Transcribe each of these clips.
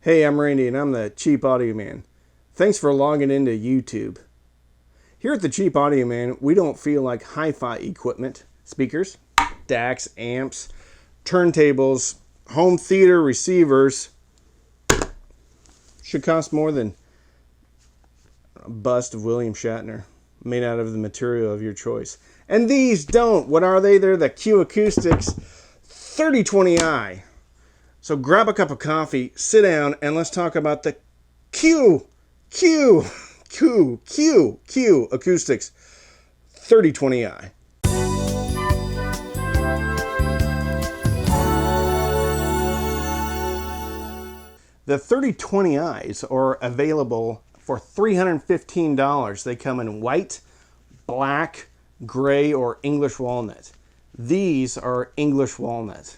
Hey, I'm Randy and I'm the Cheap Audio Man. Thanks for logging into YouTube. Here at the Cheap Audio Man, we don't feel like hi-fi equipment, speakers, DACs, amps, turntables, home theater receivers should cost more than a bust of William Shatner made out of the material of your choice. And these don't. What are they? They're the Acoustics 3020i. So grab a cup of coffee, sit down, and let's talk about the Acoustics 3020i. The 3020i's are available for $315. They come in white, black, gray, or English walnut. These are English walnut.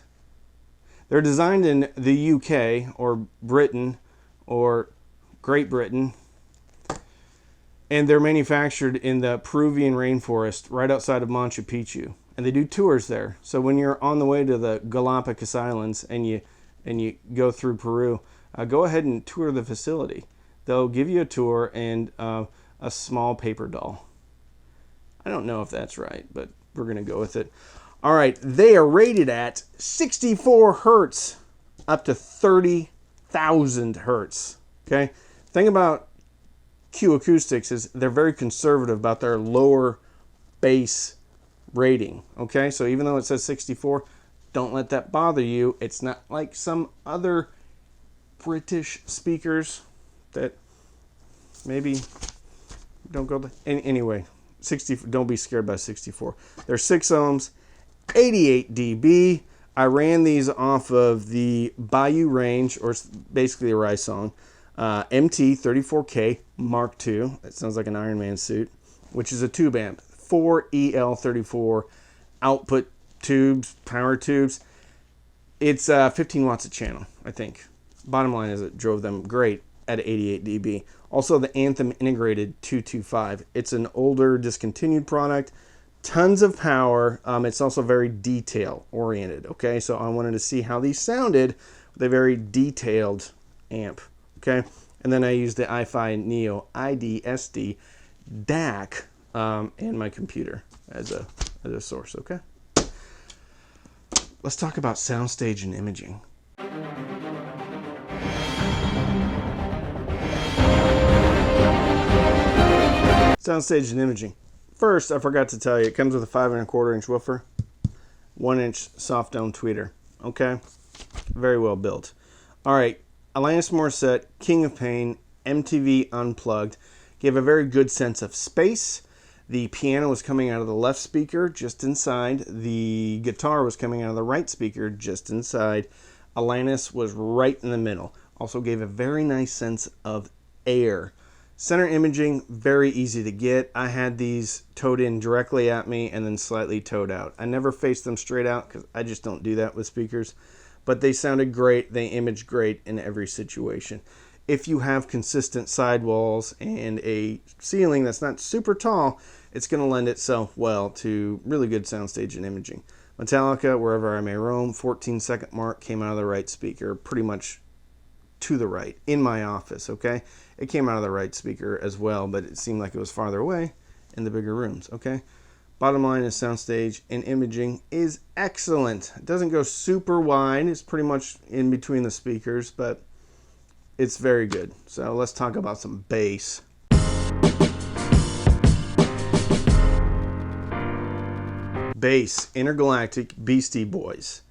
They're designed in the UK or Britain or Great Britain, and they're manufactured in the Peruvian rainforest right outside of Machu Picchu. And they do tours there. So when you're on the way to the Galapagos Islands and you go through Peru, go ahead and tour the facility. They'll give you a tour and a small paper doll. I don't know if that's right, but we're going to go with it. All right, they are rated at 64 hertz up to 30,000 hertz. Okay, thing about Acoustics is they're very conservative about their lower bass rating. Okay, so even though it says 64, don't let that bother you. It's not like some other British speakers that maybe don't go. Anyway, 60. Don't be scared by 64. They're 6 ohms. 88 dB. I ran these off of the Bayou Range, or basically a Rysong, MT34K Mark II. That sounds like an Iron Man suit, which is a tube amp. 4 EL34 output tubes, power tubes. It's 15 watts a channel, I think. Bottom line is it drove them great at 88 dB. Also, the Anthem Integrated 225. It's an older, discontinued product. Tons of power. It's also very detail oriented. Okay, so I wanted to see how these sounded with a very detailed amp. Okay, and then I used the iFi Neo IDSD DAC and my computer as a source. Okay, let's talk about soundstage and imaging. Soundstage and imaging. First, I forgot to tell you, it comes with a 5 1/4 inch woofer, 1 inch soft dome tweeter. Okay, very well built. All right, Alanis Morissette, King of Pain, MTV Unplugged, gave a very good sense of space. The piano was coming out of the left speaker, just inside. The guitar was coming out of the right speaker, just inside. Alanis was right in the middle. Also gave a very nice sense of air. Center imaging, very easy to get. I had these towed in directly at me and then slightly towed out. I never faced them straight out because I just don't do that with speakers. But they sounded great. They imaged great in every situation. If you have consistent sidewalls and a ceiling that's not super tall, it's going to lend itself well to really good soundstage and imaging. Metallica, Wherever I May Roam, 14-second mark, came out of the right speaker, pretty much to the right, in my office, okay? It came out of the right speaker as well, but it seemed like it was farther away in the bigger rooms, okay? Bottom line is soundstage and imaging is excellent. It doesn't go super wide. It's pretty much in between the speakers, but it's very good. So let's talk about some bass. Bass, Intergalactic Beastie Boys.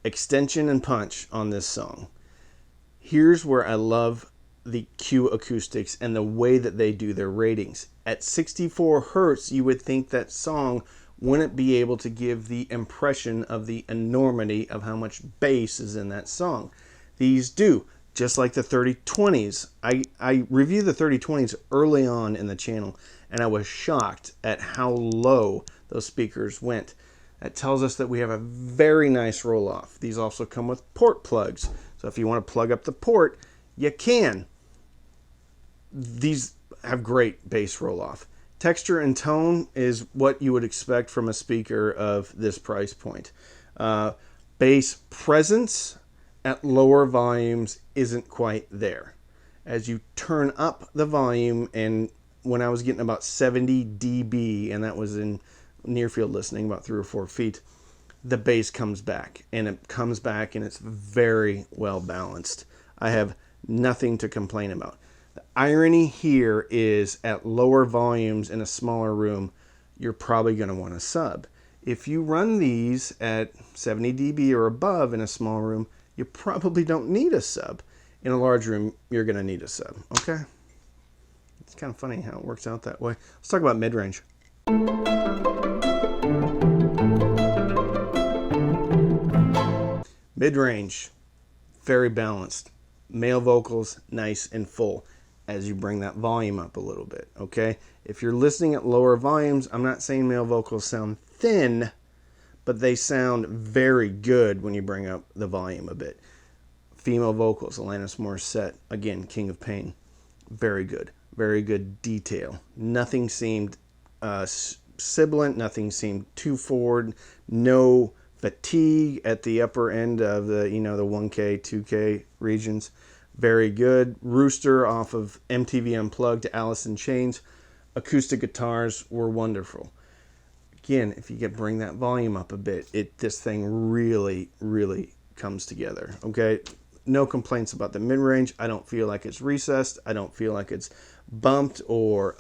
Extension and punch on this song. Here's where I love the Acoustics and the way that they do their ratings. At 64 hertz, you would think that song wouldn't be able to give the impression of the enormity of how much bass is in that song. These do, just like the 3020s. I reviewed the 3020s early on in the channel, and I was shocked at how low those speakers went. That tells us that we have a very nice roll-off. These also come with port plugs. So if you want to plug up the port, you can. These have great bass roll-off. Texture and tone is what you would expect from a speaker of this price point. Bass presence at lower volumes isn't quite there. As you turn up the volume, and when I was getting about 70 dB, and that was in near field listening, about 3 or 4 feet, the bass comes back, and it comes back, and it's very well balanced. I have nothing to complain about. The irony here is at lower volumes in a smaller room, you're probably going to want a sub. If you run these at 70 dB or above in a small room, you probably don't need a sub. In a large room, you're going to need a sub, okay? It's kind of funny how it works out that way. Let's talk about mid-range. Mid-range, very balanced. Male vocals, nice and full as you bring that volume up a little bit, okay? If you're listening at lower volumes, I'm not saying male vocals sound thin, but they sound very good when you bring up the volume a bit. Female vocals, Alanis Morissette, again, King of Pain, very good detail. Nothing seemed sibilant, nothing seemed too forward, no fatigue at the upper end of the, the 1K, 2K regions. Very good. Rooster off of MTV Unplugged to Alice in Chains. Acoustic guitars were wonderful. Again, if you could bring that volume up a bit, this thing really comes together. Okay, no complaints about the mid-range. I don't feel like it's recessed. I don't feel like it's bumped or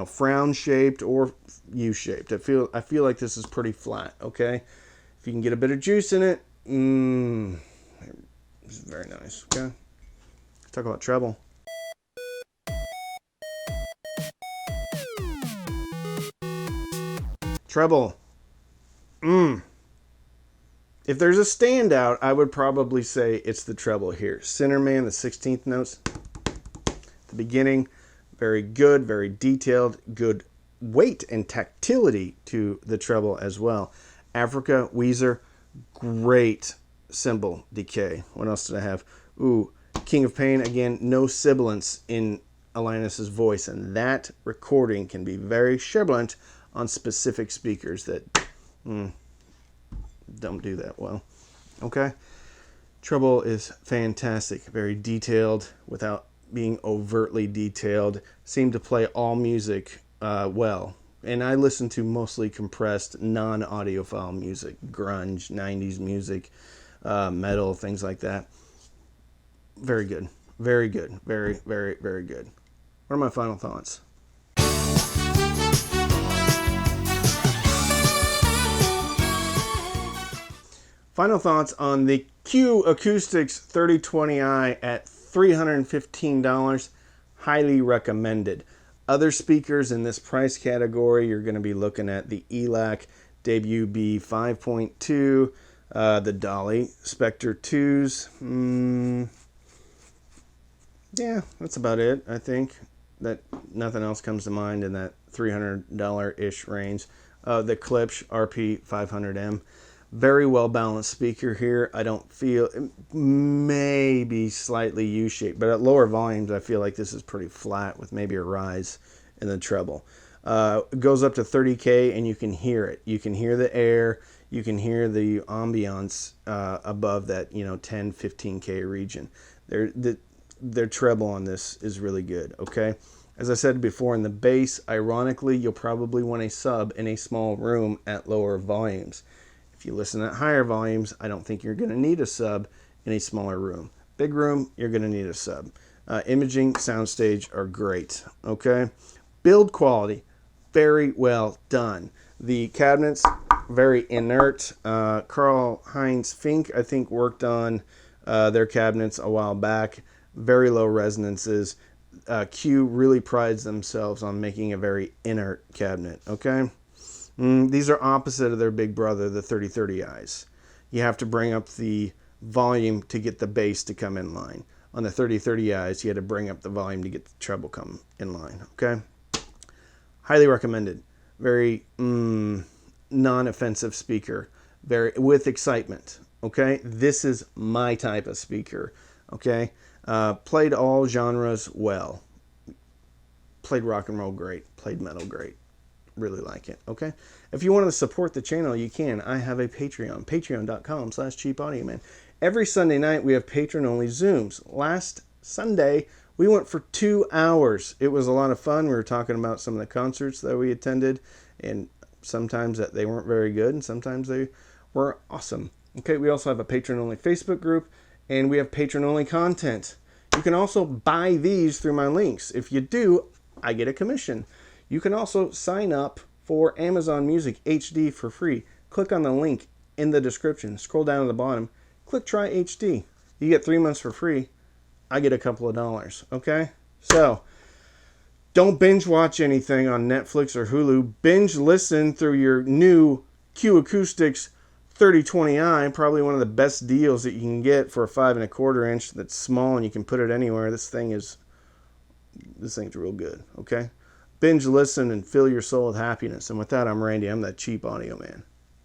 frown shaped or U-shaped. I feel like this is pretty flat. Okay, if you can get a bit of juice in it, it's very nice. Okay, let's talk about treble. Treble. If there's a standout, I would probably say it's the treble here. Centerman, the 16th notes. At the beginning, very good, very detailed, good weight and tactility to the treble as well. Africa, Weezer, great cymbal decay. What else did I have? Ooh, King of Pain, again, no sibilance in Alanis' voice, and that recording can be very sibilant on specific speakers that don't do that well. Okay, treble is fantastic, very detailed without being overtly detailed. Seemed to play all music well, and I listen to mostly compressed non-audiophile music, grunge, 90s music, metal, things like that. Very good, very good, very good. What are my final thoughts? Final thoughts on the Q Acoustics 3020i at $315. Highly recommended. Other speakers in this price category, you're going to be looking at the ELAC Debut B 5.2, the Dolly Spectre 2s. Yeah, that's about it. I think that nothing else comes to mind in that $300-ish range. The Klipsch RP 500M. Very well balanced speaker here. I don't feel, maybe slightly U-shaped, but at lower volumes I feel like this is pretty flat with maybe a rise in the treble. It goes up to 30K and you can hear it. You can hear the air. You can hear the ambiance above that 10, 15K region. Their treble on this is really good. Okay, as I said before, in the bass, ironically, you'll probably want a sub in a small room at lower volumes. If you listen at higher volumes, I don't think you're going to need a sub in a smaller room. Big room, you're going to need a sub. Imaging, soundstage are great. Okay, build quality, very well done. The cabinets, very inert. Karl-Heinz Fink, I think, worked on their cabinets a while back. Very low resonances. Q really prides themselves on making a very inert cabinet. Okay. These are opposite of their big brother, the 3030Is. You have to bring up the volume to get the bass to come in line. On the 3030Is, you had to bring up the volume to get the treble come in line. Okay, highly recommended. Very non-offensive speaker. Very with excitement. Okay, this is my type of speaker. Okay, played all genres well. Played rock and roll great. Played metal great. Really like it. Okay, if you want to support the channel, you can. I have a Patreon, patreon.com/cheapaudioman. Every Sunday night we have patron-only Zooms. Last Sunday we went for 2 hours. It was a lot of fun. We were talking about some of the concerts that we attended, and sometimes that they weren't very good and sometimes they were awesome. Okay, we also have a patron-only Facebook group, and we have patron-only content. You can also buy these through my links. If you do, I get a commission. You can also sign up for Amazon Music HD for free. Click on the link in the description. Scroll down to the bottom. Click Try HD. You get 3 months for free. I get a couple of dollars. Okay? So, don't binge watch anything on Netflix or Hulu. Binge listen through your new Acoustics 3020i, probably one of the best deals that you can get for a 5 1/4 inch that's small and you can put it anywhere. This thing's real good, okay? Binge listen and fill your soul with happiness. And with that, I'm Randy. I'm that cheap audio man.